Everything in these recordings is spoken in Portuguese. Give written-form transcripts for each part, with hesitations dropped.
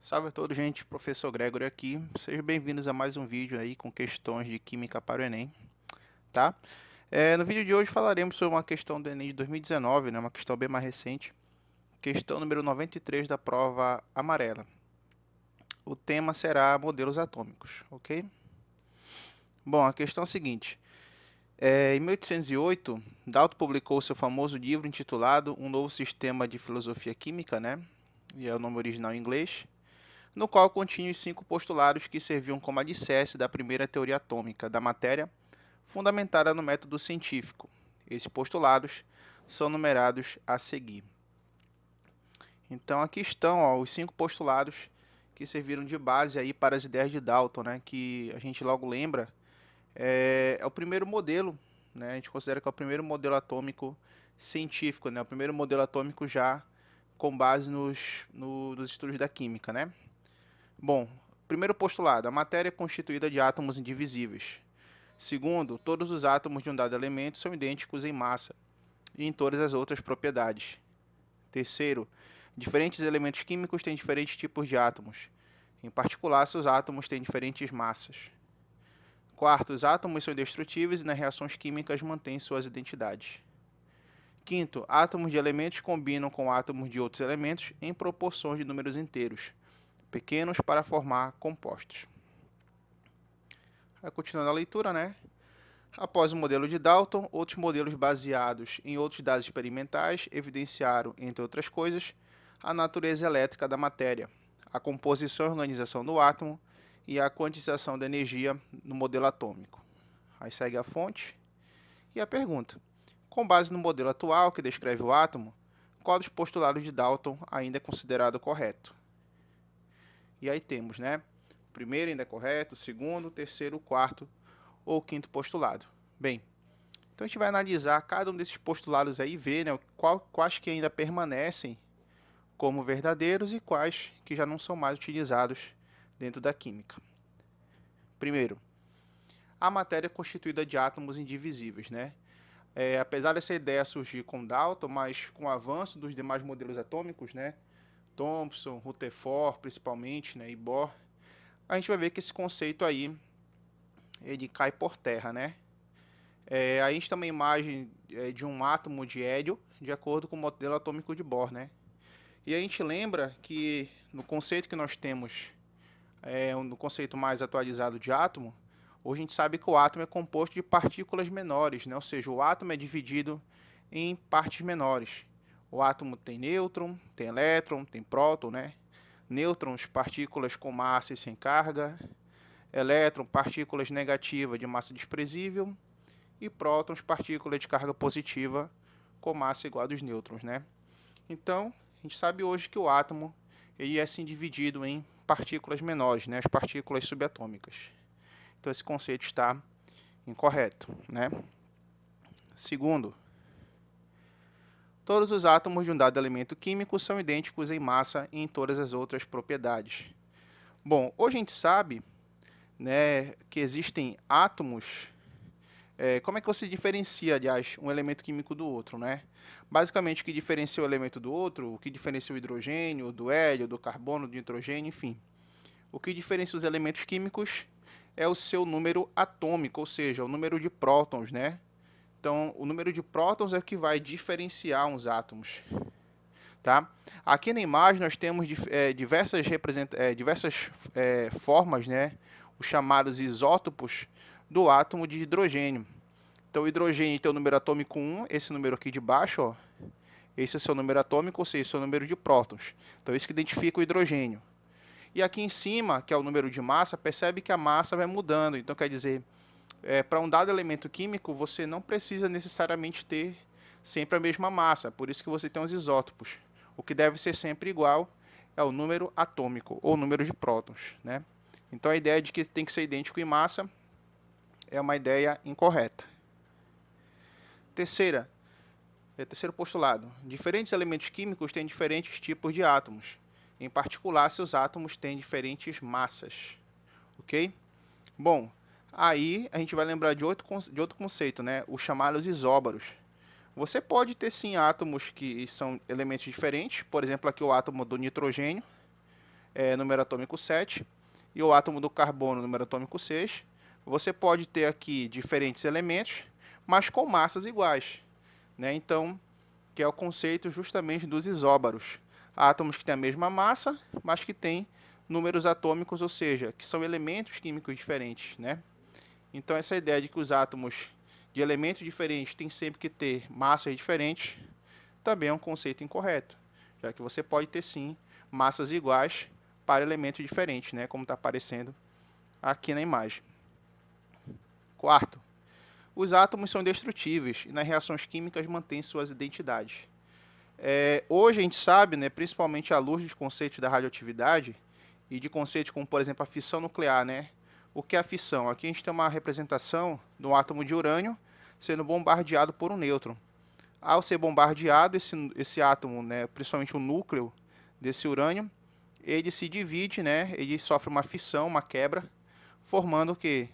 Salve a todos, gente. Professor Gregory aqui. Sejam bem-vindos a mais um vídeo aí com questões de Química para o Enem, tá? No vídeo de hoje falaremos sobre uma questão do Enem de 2019, né? Uma questão bem mais recente. Questão número 93 da prova amarela. O tema será modelos atômicos, ok? Bom, a questão é a seguinte. Em 1808, Dalton publicou seu famoso livro intitulado Um Novo Sistema de Filosofia Química, né? E é o nome original em inglês, no qual continha os 5 postulados que serviam como alicerce da primeira teoria atômica da matéria, fundamentada no método científico. Esses postulados são numerados a seguir. Então aqui estão os 5 postulados que serviram de base aí para as ideias de Dalton, né, que a gente logo lembra, é o primeiro modelo, né, a gente considera que é o primeiro modelo atômico científico, né, o primeiro modelo atômico já com base nos estudos da química, né? Bom, primeiro postulado, a matéria é constituída de átomos indivisíveis. Segundo, todos os átomos de um dado elemento são idênticos em massa e em todas as outras propriedades. Terceiro, diferentes elementos químicos têm diferentes tipos de átomos. Em particular, seus átomos têm diferentes massas. Quarto, os átomos são indestrutíveis e nas reações químicas mantêm suas identidades. Quinto, átomos de elementos combinam com átomos de outros elementos em proporções de números inteiros, pequenos para formar compostos. Continuando a leitura, né? Após o modelo de Dalton, outros modelos baseados em outros dados experimentais evidenciaram, entre outras coisas, a natureza elétrica da matéria, a composição e organização do átomo e a quantização da energia no modelo atômico. Aí segue a fonte e a pergunta. Com base no modelo atual que descreve o átomo, qual dos postulados de Dalton ainda é considerado correto? E aí temos, né? O primeiro ainda é correto, o segundo, o terceiro, o quarto ou o quinto postulado. Bem, então a gente vai analisar cada um desses postulados aí e ver, né, quais que ainda permanecem como verdadeiros e quais que já não são mais utilizados dentro da química. Primeiro, a matéria é constituída de átomos indivisíveis, né? Apesar dessa ideia surgir com Dalton, mas com o avanço dos demais modelos atômicos, né, Thomson, Rutherford principalmente, né, e Bohr, a gente vai ver que esse conceito aí ele cai por terra, né? A gente tem uma imagem de um átomo de hélio de acordo com o modelo atômico de Bohr, né? E a gente lembra que no conceito que nós temos, no conceito mais atualizado de átomo, hoje a gente sabe que o átomo é composto de partículas menores, né? Ou seja, o átomo é dividido em partes menores. O átomo tem nêutron, tem elétron, tem próton, né? Nêutrons, partículas com massa e sem carga. Elétron, partículas negativas de massa desprezível. E prótons, partículas de carga positiva com massa igual a dos nêutrons, né? Então, a gente sabe hoje que o átomo ele é assim dividido em partículas menores, né? As partículas subatômicas. Então, esse conceito está incorreto, né? Segundo, todos os átomos de um dado elemento químico são idênticos em massa e em todas as outras propriedades. Bom, hoje a gente sabe, né, que existem átomos. Como é que você diferencia, aliás, um elemento químico do outro, né? Basicamente, o que diferencia o elemento do outro, o que diferencia o hidrogênio, do hélio, do carbono, do nitrogênio, enfim. O que diferencia os elementos químicos é o seu número atômico, ou seja, o número de prótons, né? Então, o número de prótons é o que vai diferenciar uns átomos, tá? Aqui na imagem nós temos diversas formas, né? Os chamados isótopos do átomo de hidrogênio. Então, o hidrogênio tem o número atômico 1, esse número aqui de baixo, ó, esse é o seu número atômico, ou seja, esse é o número de prótons. Então, isso que identifica o hidrogênio. E aqui em cima, que é o número de massa, percebe que a massa vai mudando. Então, quer dizer, para um dado elemento químico, você não precisa necessariamente ter sempre a mesma massa. Por isso que você tem os isótopos. O que deve ser sempre igual é o número atômico, ou número de prótons, né? Então, a ideia de que tem que ser idêntico em massa é uma ideia incorreta. Terceiro postulado. Diferentes elementos químicos têm diferentes tipos de átomos. Em particular, seus átomos têm diferentes massas. Ok? Bom, aí a gente vai lembrar de outro conceito, né? Os chamados isóbaros. Você pode ter sim átomos que são elementos diferentes. Por exemplo, aqui o átomo do nitrogênio. número atômico 7, e o átomo do carbono, número atômico 6, você pode ter aqui diferentes elementos, mas com massas iguais, né? Então, que é o conceito justamente dos isóbaros. Átomos que têm a mesma massa, mas que têm números atômicos, ou seja, que são elementos químicos diferentes, né? Então, essa ideia de que os átomos de elementos diferentes têm sempre que ter massas diferentes, também é um conceito incorreto, já que você pode ter sim massas iguais para elementos diferentes, né? Como está aparecendo aqui na imagem. Quarto, os átomos são indestrutíveis e nas reações químicas mantêm suas identidades. Hoje a gente sabe, né, principalmente à luz dos conceitos da radioatividade e de conceitos como, por exemplo, a fissão nuclear, né? O que é a fissão? Aqui a gente tem uma representação de um átomo de urânio sendo bombardeado por um nêutron. Ao ser bombardeado, esse átomo, né, principalmente o núcleo desse urânio, ele se divide, né, ele sofre uma fissão, uma quebra, formando o quê?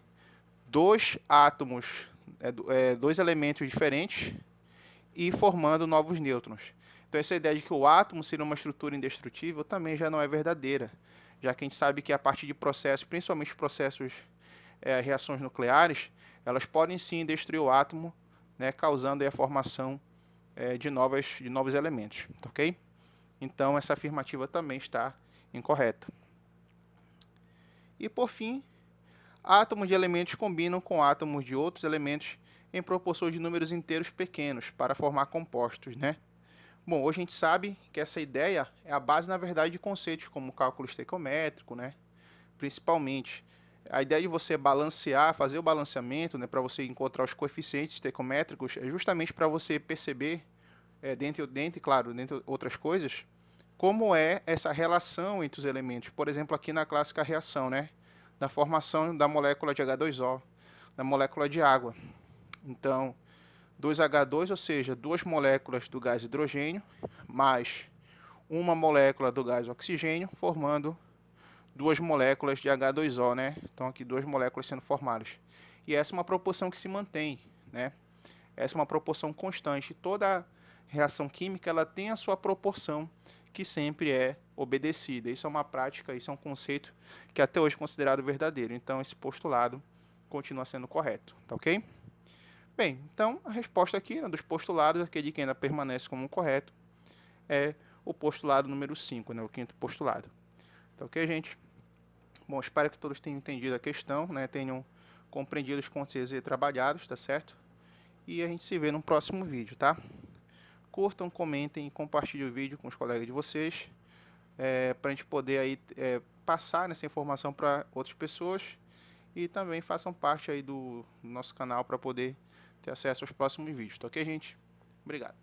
Dois átomos, dois elementos diferentes e formando novos nêutrons. Então essa ideia de que o átomo seria uma estrutura indestrutível também já não é verdadeira, já que a gente sabe que a partir de processos, principalmente processos, reações nucleares, elas podem sim destruir o átomo, né, causando aí a formação de novos elementos, ok? Então essa afirmativa também está incorreta. E por fim, átomos de elementos combinam com átomos de outros elementos em proporções de números inteiros pequenos para formar compostos, né? Bom, hoje a gente sabe que essa ideia é a base, na verdade, de conceitos como cálculo estequiométrico, né? Principalmente. A ideia de você balancear, fazer o balanceamento, né, para você encontrar os coeficientes estequiométricos, é justamente para você perceber, claro, dentre outras coisas, como é essa relação entre os elementos. Por exemplo, aqui na clássica reação, né? Da formação da molécula de H2O, da molécula de água. Então, 2H2, ou seja, duas moléculas do gás hidrogênio, mais uma molécula do gás oxigênio, formando duas moléculas de H2O, né? Então, aqui duas moléculas sendo formadas. E essa é uma proporção que se mantém, né? Essa é uma proporção constante. Toda reação química ela tem a sua proporção que sempre é obedecida. Isso é uma prática, isso é um conceito que até hoje é considerado verdadeiro. Então, esse postulado continua sendo correto, tá ok? Bem, então a resposta aqui, né, dos postulados, aquele que ainda permanece como correto, é o postulado número 5, né, o quinto postulado. Tá ok, gente? Bom, espero que todos tenham entendido a questão, né, tenham compreendido os conceitos aí trabalhados, tá certo? E a gente se vê no próximo vídeo, tá? Curtam, comentem e compartilhem o vídeo com os colegas de vocês, para a gente poder aí, passar essa informação para outras pessoas e também façam parte aí do nosso canal para poder ter acesso aos próximos vídeos, tá ok, gente? Obrigado.